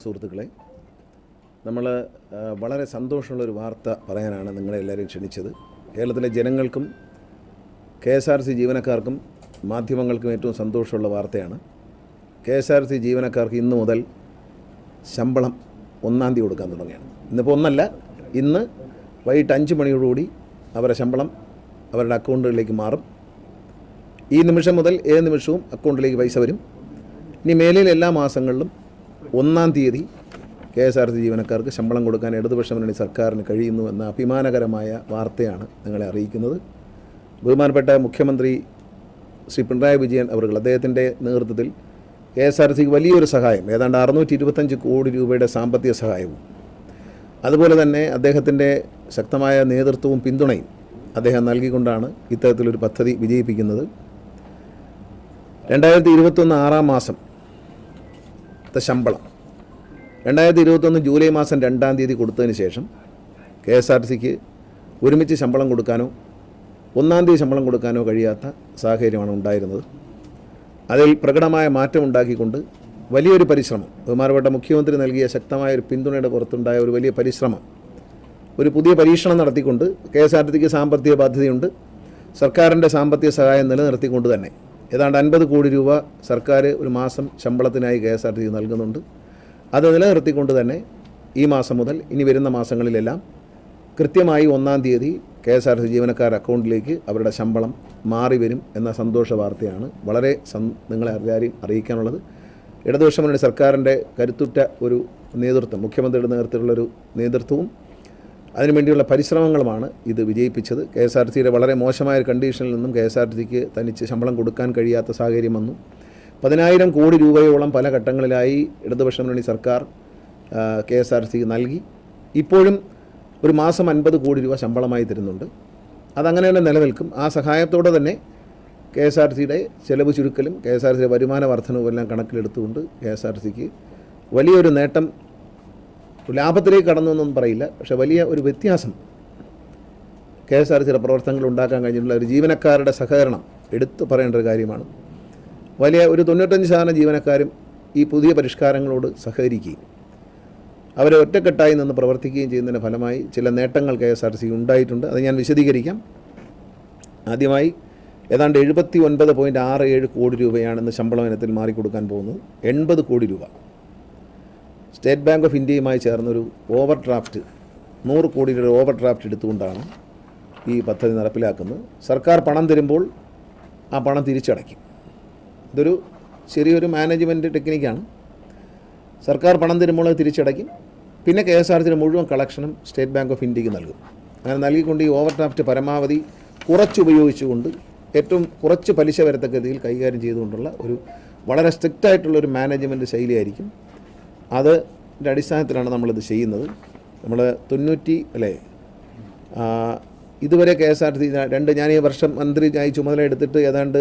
സുഹൃത്തുക്കളെ, നമ്മൾ വളരെ സന്തോഷമുള്ളൊരു വാർത്ത പറയാനാണ് നിങ്ങളെല്ലാവരെയും ക്ഷണിച്ചത്. കേരളത്തിലെ ജനങ്ങൾക്കും KSRTC ജീവനക്കാർക്കും മാധ്യമങ്ങൾക്കും ഏറ്റവും സന്തോഷമുള്ള വാർത്തയാണ്. KSRTC ജീവനക്കാർക്ക് ഇന്ന് മുതൽ ശമ്പളം 1-ാം തീയതി കൊടുക്കാൻ തുടങ്ങുകയാണ്. ഇന്നിപ്പോൾ ഒന്നല്ല, ഇന്ന് വൈകിട്ട് 5 മണിയോടുകൂടി അവരുടെ ശമ്പളം അവരുടെ അക്കൗണ്ടുകളിലേക്ക് മാറും. ഈ നിമിഷം മുതൽ ഏത് നിമിഷവും അക്കൗണ്ടിലേക്ക് പൈസ വരും. ഇനി മേലിൽ എല്ലാ മാസങ്ങളിലും 1-ാം തീയതി KSRTC ജീവനക്കാർക്ക് ശമ്പളം കൊടുക്കാൻ ഇടതുപക്ഷ മുന്നണി സർക്കാരിന് കഴിയുന്നു എന്ന അഭിമാനകരമായ വാർത്തയാണ് നിങ്ങളെ അറിയിക്കുന്നത്. ബഹുമാനപ്പെട്ട മുഖ്യമന്ത്രി ശ്രീ പിണറായി വിജയൻ അവർ അദ്ദേഹത്തിൻ്റെ നേതൃത്വത്തിൽ KSRTCക്ക് വലിയൊരു സഹായം, ഏതാണ്ട് 625 കോടി രൂപയുടെ സാമ്പത്തിക സഹായവും, അതുപോലെ തന്നെ അദ്ദേഹത്തിൻ്റെ ശക്തമായ നേതൃത്വവും പിന്തുണയും അദ്ദേഹം നൽകിക്കൊണ്ടാണ് ഇത്തരത്തിലൊരു പദ്ധതി വിജയിപ്പിക്കുന്നത്. 2021 6-ാം മാസത്തെ ശമ്പളം 2021 ജൂലൈ മാസം 2-ാം തീയതി കൊടുത്തതിന് ശേഷം KSRTCക്ക് ഒരുമിച്ച് ശമ്പളം കൊടുക്കാനോ 1-ാം തീയതി ശമ്പളം കൊടുക്കാനോ കഴിയാത്ത സാഹചര്യമാണ് ഉണ്ടായിരുന്നത്. അതിൽ പ്രകടമായ മാറ്റം ഉണ്ടാക്കിക്കൊണ്ട് വലിയൊരു പരിശ്രമം, ബഹുമാനപ്പെട്ട മുഖ്യമന്ത്രി നൽകിയ ശക്തമായ ഒരു പിന്തുണയുടെ പുറത്തുണ്ടായ ഒരു വലിയ പരിശ്രമം, ഒരു പുതിയ പരീക്ഷണം നടത്തിക്കൊണ്ട് KSRTCക്ക് സാമ്പത്തിക ബാധ്യതയുണ്ട്. സർക്കാരിൻ്റെ സാമ്പത്തിക സഹായം നിലനിർത്തിക്കൊണ്ട് തന്നെ ഏതാണ്ട് 50 കോടി രൂപ സർക്കാർ ഒരു മാസം ശമ്പളത്തിനായി KSRTCക്ക് നൽകുന്നുണ്ട്. അത് നിലനിർത്തിക്കൊണ്ട് തന്നെ ഈ മാസം മുതൽ ഇനി വരുന്ന മാസങ്ങളിലെല്ലാം കൃത്യമായി 1-ാം തീയതി KSRTC ജീവനക്കാരുടെ അക്കൗണ്ടിലേക്ക് അവരുടെ ശമ്പളം മാറി വരും എന്ന സന്തോഷ വാർത്തയാണ് വളരെ നിങ്ങളെ അറിയിക്കാനുള്ളത്. ഇടതുപക്ഷ മുന്നണി സർക്കാരിൻ്റെ കരുത്തുറ്റ ഒരു നേതൃത്വം, മുഖ്യമന്ത്രിയുടെ നേതൃത്വത്തിലുള്ളൊരു നേതൃത്വവും അതിനുവേണ്ടിയുള്ള പരിശ്രമങ്ങളുമാണ് ഇത് വിജയിപ്പിച്ചത്. KSRTCയുടെ വളരെ മോശമായ കണ്ടീഷനിൽ നിന്നും KSRTCക്ക് തനിച്ച് ശമ്പളം കൊടുക്കാൻ കഴിയാത്ത സാഹചര്യം വന്നു. 10,000 കോടി രൂപയോളം പല ഘട്ടങ്ങളിലായി ഇടതുപക്ഷ മുന്നണി സർക്കാർ KSRTCക്ക് നൽകി. ഇപ്പോഴും ഒരു മാസം 50 കോടി രൂപ ശമ്പളമായി തരുന്നുണ്ട്. അതങ്ങനെ തന്നെ നിലനിൽക്കും. ആ സഹായത്തോടെ തന്നെ KSRTCയുടെ ചെലവ് ചുരുക്കലും KSRTCയുടെ വരുമാന വർധനവും എല്ലാം കണക്കിലെടുത്തുകൊണ്ട് KSRTCക്ക് വലിയൊരു നേട്ടം, ലാഭത്തിലേക്ക് കടന്നു എന്നൊന്നും പറയില്ല, പക്ഷേ വലിയ ഒരു വ്യത്യാസം KSRTCയുടെ പ്രവർത്തനങ്ങൾ ഉണ്ടാക്കാൻ കഴിഞ്ഞിട്ടുള്ള ഒരു ജീവനക്കാരുടെ സഹകരണം എടുത്തു പറയേണ്ട ഒരു കാര്യമാണ്. വലിയ ഒരു 95% ജീവനക്കാരും ഈ പുതിയ പരിഷ്കാരങ്ങളോട് സഹകരിക്കുകയും അവരെ ഒറ്റക്കെട്ടായി നിന്ന് പ്രവർത്തിക്കുകയും ചെയ്യുന്നതിൻ്റെ ഫലമായി ചില നേട്ടങ്ങൾ KSRTC ഉണ്ടായിട്ടുണ്ട്. അത് ഞാൻ വിശദീകരിക്കാം. ആദ്യമായി ഏതാണ്ട് 79.67 കോടി രൂപയാണെന്ന് ശമ്പളം ഇനത്തിൽ മാറിക്കൊടുക്കാൻ പോകുന്നത്. 80 കോടി രൂപ സ്റ്റേറ്റ് ബാങ്ക് ഓഫ് ഇന്ത്യയുമായി ചേർന്നൊരു ഓവർ ഡ്രാഫ്റ്റ്, 100 കോടിയുടെ ഓവർ ഡ്രാഫ്റ്റ് എടുത്തുകൊണ്ടാണ് ഈ പദ്ധതി നടപ്പിലാക്കുന്നത്. സർക്കാർ പണം തരുമ്പോൾ ആ പണം തിരിച്ചടയ്ക്കും. ഇതൊരു ചെറിയൊരു മാനേജ്മെൻറ്റ് ടെക്നിക്കാണ്. സർക്കാർ പണം തരുമ്പോൾ അത് തിരിച്ചടയ്ക്കും. പിന്നെ KSRTCയുടെ മുഴുവൻ കളക്ഷനും സ്റ്റേറ്റ് ബാങ്ക് ഓഫ് ഇന്ത്യക്ക് നൽകും. അങ്ങനെ നൽകിക്കൊണ്ട് ഈ ഓവർ ഡ്രാഫ്റ്റ് പരമാവധി കുറച്ചുപയോഗിച്ചുകൊണ്ട് ഏറ്റവും കുറച്ച് പലിശ വരത്തക്ക രീതിയിൽ കൈകാര്യം ചെയ്തുകൊണ്ടുള്ള ഒരു വളരെ സ്ട്രിക്റ്റായിട്ടുള്ളൊരു മാനേജ്മെൻറ്റ് ശൈലിയായിരിക്കും. അതിൻ്റെ അടിസ്ഥാനത്തിലാണ് നമ്മളിത് ചെയ്യുന്നത്. നമ്മൾ 90 ഇതുവരെ KSRTC ഞാൻ ഈ വർഷം മന്ത്രിയായി ചുമതല എടുത്തിട്ട് ഏതാണ്ട്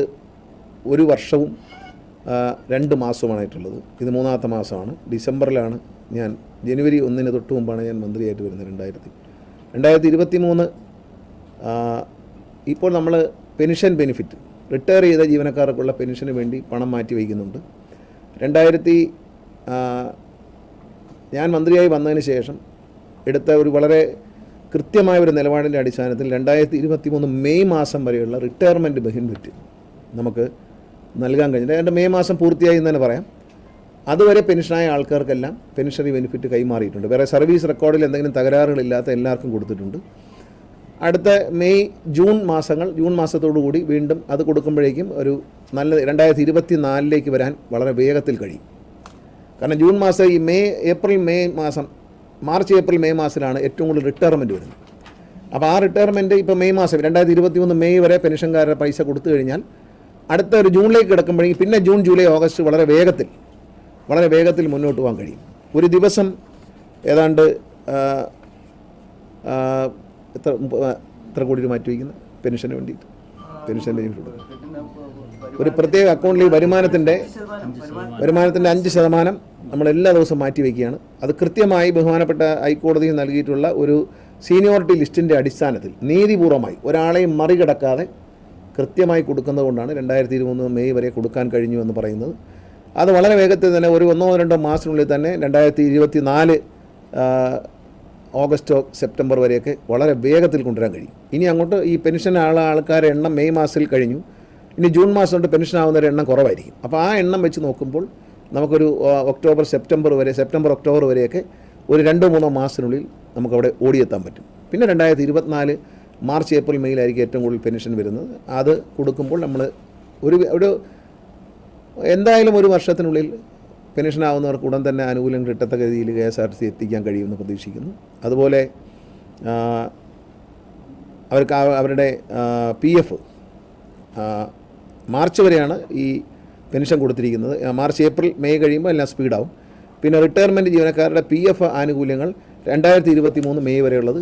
1 വർഷവും 2 മാസവുമായിട്ടുള്ളത്. ഇത് 3-ാമത്തെ മാസമാണ്. ഡിസംബറിലാണ് ഞാൻ, ജനുവരി 1-ന് തൊട്ട് മുമ്പാണ് ഞാൻ മന്ത്രിയായിട്ട് വരുന്നത്. 2023 ഇപ്പോൾ നമ്മൾ പെൻഷൻ ബെനിഫിറ്റ്, റിട്ടയർ ചെയ്ത ജീവനക്കാർക്കുള്ള പെൻഷന് വേണ്ടി പണം മാറ്റി വയ്ക്കുന്നുണ്ട്. ഞാൻ മന്ത്രിയായി വന്നതിന് ശേഷം എടുത്ത ഒരു വളരെ കൃത്യമായ ഒരു നിലപാടിൻ്റെ അടിസ്ഥാനത്തിൽ 2023 മെയ് മാസം വരെയുള്ള റിട്ടയർമെൻറ്റ് ബെനിഫിറ്റ് നമുക്ക് നൽകാൻ കഴിഞ്ഞില്ല. ഏതാണ്ട് മെയ് മാസം പൂർത്തിയായി എന്ന് തന്നെ പറയാം. അതുവരെ പെൻഷനായ ആൾക്കാർക്കെല്ലാം പെൻഷനറി ബെനിഫിറ്റ് കൈമാറിയിട്ടുണ്ട്. വേറെ സർവീസ് റെക്കോർഡിൽ എന്തെങ്കിലും തകരാറുകളില്ലാത്ത എല്ലാവർക്കും കൊടുത്തിട്ടുണ്ട്. അടുത്ത ജൂൺ മാസത്തോടു കൂടി വീണ്ടും അത് കൊടുക്കുമ്പോഴേക്കും ഒരു നല്ല 2024 വരാൻ വളരെ വേഗത്തിൽ കഴിയും. കാരണം ജൂൺ മാസം ഈ മാർച്ച് ഏപ്രിൽ മെയ് മാസത്തിലാണ് ഏറ്റവും കൂടുതൽ റിട്ടയർമെൻറ്റ് വരുന്നത്. അപ്പോൾ ആ റിട്ടയർമെൻറ്റ് ഇപ്പോൾ മെയ് മാസം 2023 മെയ് വരെ പെൻഷൻകാരുടെ പൈസ കൊടുത്തു കഴിഞ്ഞാൽ അടുത്ത ഒരു ജൂണിലേക്ക് കിടക്കുമ്പോഴേക്കും പിന്നെ ജൂൺ ജൂലൈ ഓഗസ്റ്റ് വളരെ വേഗത്തിൽ മുന്നോട്ട് പോകാൻ കഴിയും. ഒരു ദിവസം ഏതാണ്ട് എത്ര കോടി രൂപ മാറ്റി വയ്ക്കുന്നത് പെൻഷന് വേണ്ടിയിട്ട്, പെൻഷൻ ബെനിഫിറ്റ് ഒരു പ്രത്യേക അക്കൗണ്ടിൽ വരുമാനത്തിൻ്റെ 5% നമ്മൾ എല്ലാ ദിവസവും മാറ്റി വയ്ക്കുകയാണ്. അത് കൃത്യമായി ബഹുമാനപ്പെട്ട ഹൈക്കോടതിയിൽ നൽകിയിട്ടുള്ള ഒരു സീനിയോറിറ്റി ലിസ്റ്റിൻ്റെ അടിസ്ഥാനത്തിൽ നീതിപൂർവമായി ഒരാളെയും മറികടക്കാതെ കൃത്യമായി കൊടുക്കുന്നതുകൊണ്ടാണ് 2023 മെയ് വരെ കൊടുക്കാൻ കഴിഞ്ഞു എന്ന് പറയുന്നത്. അത് വളരെ വേഗത്തിൽ തന്നെ ഒരു 1-2 മാസത്തിനുള്ളിൽ തന്നെ 2024 ഓഗസ്റ്റോ സെപ്റ്റംബർ വരെയൊക്കെ വളരെ വേഗത്തിൽ കൊണ്ടുവരാൻ കഴിയും. ഇനി അങ്ങോട്ട് ഈ പെൻഷൻ ആൾക്കാരുടെ എണ്ണം മെയ് മാസത്തിൽ കഴിഞ്ഞു. ഇനി ജൂൺ മാസം കൊണ്ട് പെൻഷൻ ആവുന്നവരുടെ എണ്ണം കുറവായിരിക്കും. അപ്പോൾ ആ എണ്ണം വെച്ച് നോക്കുമ്പോൾ നമുക്കൊരു സെപ്റ്റംബർ ഒക്ടോബർ വരെയൊക്കെ ഒരു 2-3 മാസത്തിനുള്ളിൽ നമുക്കവിടെ ഓടിയെത്താൻ പറ്റും. പിന്നെ 2024 മാർച്ച് ഏപ്രിൽ മെയ്യിലായിരിക്കും ഏറ്റവും കൂടുതൽ പെൻഷൻ വരുന്നത്. അത് കൊടുക്കുമ്പോൾ നമ്മൾ ഒരു എന്തായാലും ഒരു വർഷത്തിനുള്ളിൽ പെൻഷനാവുന്നവർക്ക് ഉടൻ തന്നെ ആനുകൂല്യം കിട്ടത്തക്ക രീതിയിൽ KSRTC എത്തിക്കാൻ കഴിയുമെന്ന് പ്രതീക്ഷിക്കുന്നു. അതുപോലെ അവർക്ക് അവരുടെ PF മാർച്ച് വരെയാണ് ഈ പെൻഷൻ കൊടുത്തിരിക്കുന്നത്. മാർച്ച് ഏപ്രിൽ മെയ് കഴിയുമ്പോൾ എല്ലാം സ്പീഡാവും. പിന്നെ റിട്ടയർമെൻറ്റ് ജീവനക്കാരുടെ PF ആനുകൂല്യങ്ങൾ 2023 മെയ് വരെയുള്ളത്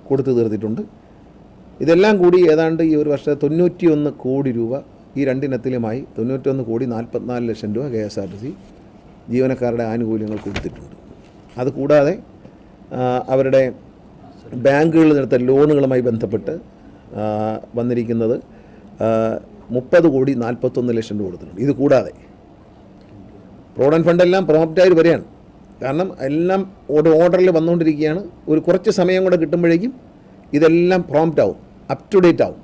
കൊടുത്തു തീർത്തിട്ടുണ്ട്. ഇതെല്ലാം കൂടി ഏതാണ്ട് ഈ ഒരു വർഷത്തെ 91 കോടി രൂപ ഈ രണ്ടിനത്തിലുമായി 91,44 ലക്ഷം രൂപ KSRTC ജീവനക്കാരുടെ ആനുകൂല്യങ്ങൾ കൊടുത്തിട്ടുണ്ട്. അതുകൂടാതെ അവരുടെ ബാങ്കുകളിൽ എടുത്ത ലോണുകളുമായി ബന്ധപ്പെട്ട് വന്നിരിക്കുന്നത് 30,41 ലക്ഷം രൂപ കൊടുത്തിട്ടുണ്ട്. ഇത് കൂടാതെ പ്രോവിഡൻറ്റ് ഫണ്ടെല്ലാം പ്രോംപ്റ്റായിട്ട് വരികയാണ്. കാരണം എല്ലാം ഓർഡറിൽ വന്നുകൊണ്ടിരിക്കുകയാണ്. ഒരു കുറച്ച് സമയം കൂടെ കിട്ടുമ്പോഴേക്കും ഇതെല്ലാം പ്രോംപ്റ്റ് ആവും, അപ് ടു ഡേറ്റ് ആവും.